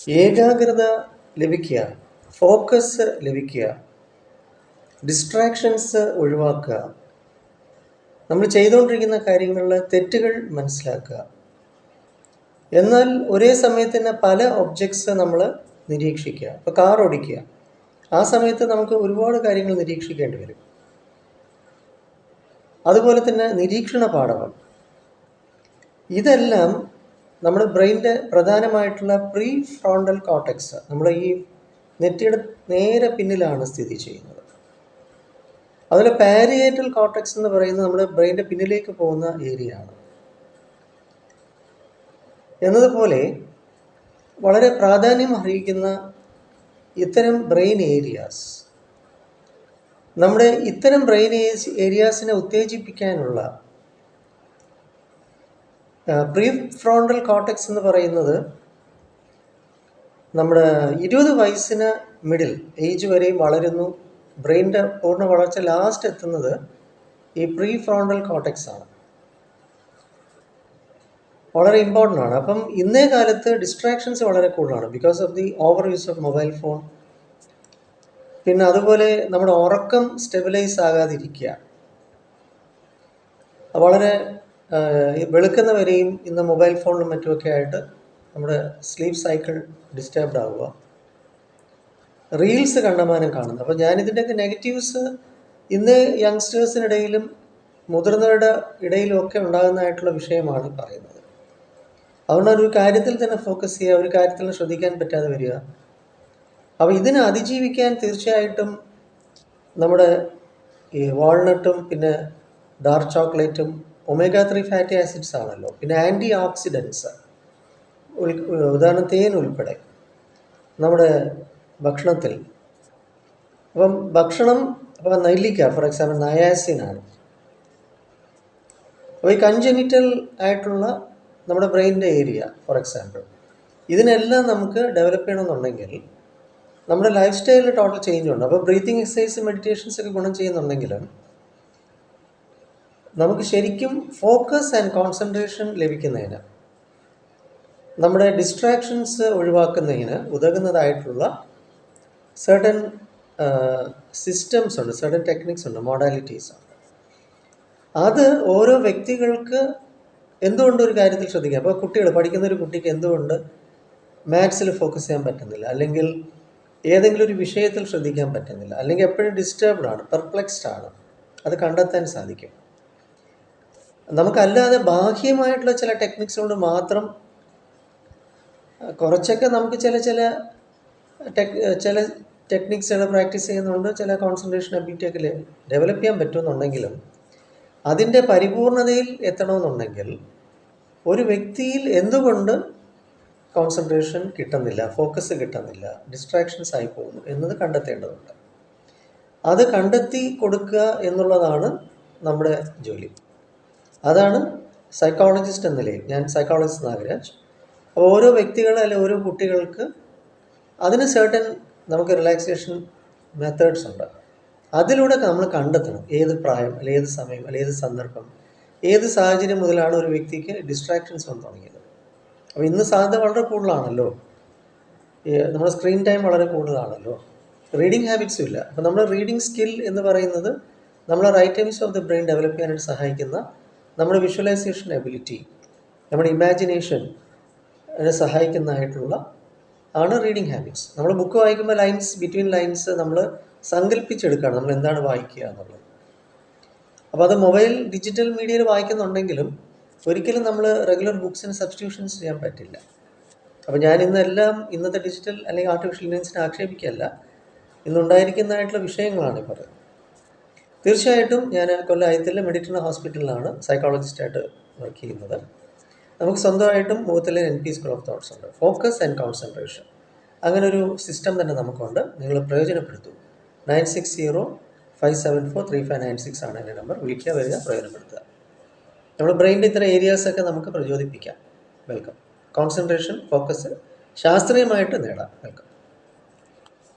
ഏകാഗ്രത ലഭിക്കുക, ഫോക്കസ് ലഭിക്കുക, ഡിസ്ട്രാക്ഷൻസ് ഒഴിവാക്കുക, നമ്മൾ ചെയ്തുകൊണ്ടിരിക്കുന്ന കാര്യങ്ങളിൽ തെറ്റുകൾ മനസ്സിലാക്കുക. എന്നാൽ ഒരേ സമയത്ത് തന്നെ പല ഒബ്ജക്ട്സ് നമ്മൾ നിരീക്ഷിക്കുക. ഇപ്പോൾ കാർ ഓടിക്കുക, ആ സമയത്ത് നമുക്ക് ഒരുപാട് കാര്യങ്ങൾ നിരീക്ഷിക്കേണ്ടി വരും. അതുപോലെ തന്നെ നിരീക്ഷണ പാഠകം, ഇതെല്ലാം നമ്മുടെ ബ്രെയിനിൻ്റെ പ്രധാനമായിട്ടുള്ള പ്രീ ഫ്രോണ്ടൽ കോർട്ടെക്സ്, നമ്മുടെ ഈ നെറ്റിയുടെ നേരെ പിന്നിലാണ് സ്ഥിതി ചെയ്യുന്നത്. അതുപോലെ പാരിയേറ്റൽ കോർട്ടെക്സ് എന്ന് പറയുന്നത് നമ്മുടെ ബ്രെയിനിൻ്റെ പിന്നിലേക്ക് പോകുന്ന ഏരിയ ആണ്. എന്നതുപോലെ വളരെ പ്രാധാന്യം അർഹിക്കുന്ന ഇത്തരം ബ്രെയിൻ ഏരിയാസ്, നമ്മുടെ ഇത്തരം ബ്രെയിൻ ഏരിയാസിനെ ഉത്തേജിപ്പിക്കാനുള്ള പ്രീ ഫ്രോണ്ടൽ കോർട്ടെക്സ് എന്ന് പറയുന്നത് നമ്മുടെ 20 വയസ്സിന് മിഡിൽ ഏജ് വരെയും വളരുന്നു. ബ്രെയിനിൻ്റെ പൂർണ്ണ വളർച്ച ലാസ്റ്റ് എത്തുന്നത് ഈ പ്രീ ഫ്രോണ്ടൽ കോർട്ടെക്സ് ആണ്. വളരെ ഇമ്പോർട്ടൻ്റ് ആണ്. അപ്പം ഇന്നേ കാലത്ത് ഡിസ്ട്രാക്ഷൻസ് വളരെ കൂടുതലാണ് because of the over use of mobile phone. പിന്നെ അതുപോലെ നമ്മുടെ ഉറക്കം സ്റ്റെബിലൈസ് ആകാതിരിക്കുക, വളരെ വെളുക്കുന്നവരെയും ഇന്ന് മൊബൈൽ ഫോണിലും മറ്റുമൊക്കെ ആയിട്ട് നമ്മുടെ സ്ലീപ്പ് സൈക്കിൾ ഡിസ്റ്റർബ്ഡ് ആവുക, റീൽസ് കണ്ടമാനം കാണുന്നത്. അപ്പോൾ ഞാനിതിൻ്റെയൊക്കെ നെഗറ്റീവ്സ് ഇന്ന് യങ്സ്റ്റേഴ്സിനിടയിലും മുതിർന്നവരുടെ ഇടയിലും ഒക്കെ ഉണ്ടാകുന്നതായിട്ടുള്ള വിഷയമാണ് പറയുന്നത്. അതുകൊണ്ട് ഒരു കാര്യത്തിൽ തന്നെ ഫോക്കസ് ചെയ്യുക, ഒരു കാര്യത്തിൽ ശ്രദ്ധിക്കാൻ പറ്റാതെ വരിക. അപ്പോൾ ഇതിനെ അതിജീവിക്കാൻ തീർച്ചയായിട്ടും നമ്മുടെ ഈ വാൾനട്ടും പിന്നെ ഡാർക്ക് ചോക്ലേറ്റും ഒമേഗ 3 ഫാറ്റി ആസിഡ്സ് ആണല്ലോ, പിന്നെ ആൻറ്റി ഓക്സിഡൻസ്, ഉദാഹരണം തേൻ ഉൾപ്പെടെ നമ്മുടെ ഭക്ഷണത്തിൽ. അപ്പം ഭക്ഷണം, അപ്പോൾ നെല്ലിക്ക ഫോർ എക്സാമ്പിൾ നയാസിൻ ആണ്. അപ്പോൾ ഈ കൺജനിറ്റൽ ആയിട്ടുള്ള നമ്മുടെ ബ്രെയിനിൻ്റെ ഏരിയ ഫോർ എക്സാമ്പിൾ, ഇതിനെല്ലാം നമുക്ക് ഡെവലപ്പ് ചെയ്യണമെന്നുണ്ടെങ്കിൽ നമ്മുടെ ലൈഫ് സ്റ്റൈലിൽ ടോട്ടൽ ചേഞ്ച് ഉണ്ട്. അപ്പോൾ ബ്രീത്തിങ് എക്സസൈസ്, മെഡിറ്റേഷൻസ് ഒക്കെ ഗുണം ചെയ്യുന്നുണ്ടെങ്കിലും നമുക്ക് ശരിക്കും ഫോക്കസ് ആൻഡ് കോൺസെൻട്രേഷൻ ലഭിക്കുന്നതിന്, നമ്മുടെ ഡിസ്ട്രാക്ഷൻസ് ഒഴിവാക്കുന്നതിന് ഉതകുന്നതായിട്ടുള്ള സർട്ടൻ സിസ്റ്റംസ് ഉണ്ട്, സർട്ടൻ ടെക്നിക്സ് ഉണ്ട്, മോഡാലിറ്റീസ് ഉണ്ട്. അത് ഓരോ വ്യക്തികൾക്ക് എന്തുകൊണ്ട് ഒരു കാര്യത്തിൽ ശ്രദ്ധിക്കാം. അപ്പോൾ കുട്ടികൾ, പഠിക്കുന്ന ഒരു കുട്ടിക്ക് എന്തുകൊണ്ട് മാത്സിൽ ഫോക്കസ് ചെയ്യാൻ പറ്റുന്നില്ല, അല്ലെങ്കിൽ ഏതെങ്കിലും ഒരു വിഷയത്തിൽ ശ്രദ്ധിക്കാൻ പറ്റുന്നില്ല, അല്ലെങ്കിൽ എപ്പോഴും ഡിസ്റ്റർബ്ഡ് ആണ്, പെർപ്ലെക്സ്ഡ് ആണ്, അത് കണ്ടെത്താൻ സാധിക്കും. നമുക്കല്ലാതെ ബാഹ്യമായിട്ടുള്ള ചില ടെക്നിക്സ് കൊണ്ട് മാത്രം കുറച്ചൊക്കെ നമുക്ക് ചില ടെക്നിക്സുകൾ പ്രാക്ടീസ് ചെയ്യുന്നുണ്ട്, ചില കോൺസെൻട്രേഷൻ അബിലിറ്റിയൊക്കെ ഡെവലപ്പ് ചെയ്യാൻ പറ്റുമെന്നുണ്ടെങ്കിലും അതിൻ്റെ പരിപൂർണതയിൽ എത്തണമെന്നുണ്ടെങ്കിൽ ഒരു വ്യക്തിയിൽ എന്തുകൊണ്ട് കോൺസെൻട്രേഷൻ കിട്ടുന്നില്ല, ഫോക്കസ് കിട്ടുന്നില്ല, ഡിസ്ട്രാക്ഷൻസ് ആയി പോകുന്നു എന്നത് കണ്ടെത്തേണ്ടതുണ്ട്. അത് കണ്ടെത്തി കൊടുക്കുക എന്നുള്ളതാണ് നമ്മുടെ ജോലി. അതാണ് സൈക്കോളജിസ്റ്റ് എന്ന നിലയിൽ, ഞാൻ സൈക്കോളജിസ്റ്റ് നാഗരാജ്. അപ്പോൾ ഓരോ വ്യക്തികൾ അല്ലെങ്കിൽ ഓരോ കുട്ടികൾക്ക് അതിന് സർട്ടൻ നമുക്ക് റിലാക്സേഷൻ മെത്തേഡ്സ് ഉണ്ട്. അതിലൂടെ നമ്മൾ കണ്ടെത്തണം ഏത് പ്രായം, അല്ലെങ്കിൽ ഏത് സമയം, അല്ലെങ്കിൽ ഏത് സന്ദർഭം, ഏത് സാഹചര്യം മുതലാണ് ഒരു വ്യക്തിക്ക് ഡിസ്ട്രാക്ഷൻസ് വന്ന് തുടങ്ങിയത്. അപ്പോൾ ഇന്ന് സാധ്യത വളരെ കൂടുതലാണല്ലോ, നമ്മുടെ സ്ക്രീൻ ടൈം വളരെ കൂടുതലാണല്ലോ, റീഡിങ് ഹാബിറ്റ്സും ഇല്ല. അപ്പോൾ നമ്മുടെ റീഡിങ് സ്കിൽ എന്ന് പറയുന്നത് നമ്മളെ right hemisphere of the brain develop ചെയ്യാനായിട്ട് സഹായിക്കുന്ന നമ്മുടെ വിഷ്വലൈസേഷൻ എബിലിറ്റി, നമ്മുടെ ഇമാജിനേഷൻ സഹായിക്കുന്നതായിട്ടുള്ള ആണ് റീഡിങ് ഹാബിറ്റ്സ്. നമ്മൾ ബുക്ക് വായിക്കുമ്പോൾ ലൈൻസ്, ബിറ്റ്വീൻ ലൈൻസ് നമ്മൾ സങ്കല്പിച്ചെടുക്കുകയാണ് നമ്മൾ എന്താണ് വായിക്കുക എന്നുള്ളത്. അപ്പോൾ അത് മൊബൈൽ ഡിജിറ്റൽ മീഡിയയിൽ വായിക്കുന്നുണ്ടെങ്കിലും ഒരിക്കലും നമ്മൾ റെഗുലർ ബുക്സിന് സബ്സ്റ്റിറ്റ്യൂഷൻസ് ചെയ്യാൻ പറ്റില്ല. അപ്പോൾ ഞാൻ ഇന്നത്തെ ഡിജിറ്റൽ അല്ലെങ്കിൽ ആർട്ടിഫിഷ്യൽ ഇൻ്റലിജൻസിനെ ആക്ഷേപിക്കുകയല്ല, ഇന്നുണ്ടായിരിക്കുന്നതായിട്ടുള്ള വിഷയങ്ങളാണ് ഈ പറയുന്നത്. തീർച്ചയായിട്ടും ഞാൻ കൊല്ലം ഐത്തിലെ മെഡിറ്റർ ഹോസ്പിറ്റലിലാണ് സൈക്കോളജിസ്റ്റായിട്ട് വർക്ക് ചെയ്യുന്നത്. നമുക്ക് സ്വന്തമായിട്ടും മുഖത്തിലെ NP സ്കൂൾ ഓഫ് തോട്ട്സ് ഉണ്ട്, ഫോക്കസ് ആൻഡ് കോൺസെൻട്രേഷൻ. അങ്ങനെ ഒരു സിസ്റ്റം തന്നെ നമുക്കുണ്ട്. നിങ്ങൾ പ്രയോജനപ്പെടുത്തൂ. 9605743596 ആണ് എൻ്റെ നമ്പർ. വിളിക്കുക, വരിക, പ്രയോജനപ്പെടുത്തുക. നമ്മുടെ ബ്രെയിനിൻ്റെ ഇത്തരം ഏരിയാസൊക്കെ നമുക്ക് പ്രചോദിപ്പിക്കാം. വെൽക്കം. കോൺസെൻട്രേഷൻ, ഫോക്കസ് ശാസ്ത്രീയമായിട്ട് നേടാം. വെൽക്കം.